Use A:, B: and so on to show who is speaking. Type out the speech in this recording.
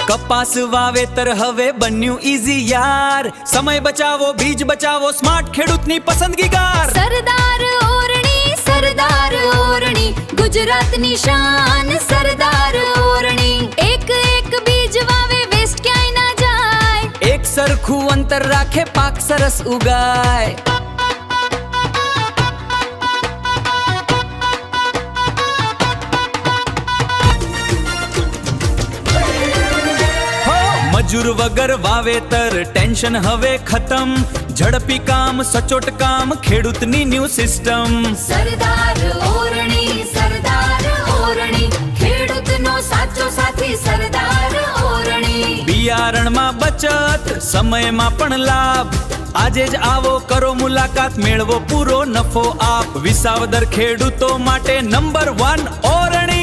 A: કપાસ વાવેતર હવે બન્યું ઈઝી યાર, સમય બચાવો બીજ બચાવો સ્માર્ટ ખેડૂતની પસંદગીકાર.
B: સરદાર ઓરણી ગુજરાતની શાન. સરદાર ઓરણી એક એક બીજ વાવે વેસ્ટ ક્યાંય ના જાય.
A: એક સરખું અંતર રાખે પાક સરસ ઉગાય. મજૂર વગર વાવેતર ટેન્શન હવે ખતમ, ઝડપી કામ સચોટ કામ ખેડૂતની ન્યૂ સિસ્ટમ.
B: સરદાર ઓરણી ખેડૂતનો સાચો સાથી. સરદાર ઓરણી
A: બિયારણમાં બચત સમયમાં પણ લાભ, આજે જ આવો કરો મુલાકાત મેળવો પૂરો નફો આપ. વિસાવદર ખેડૂતો માટે નંબર 1 ઓરણી.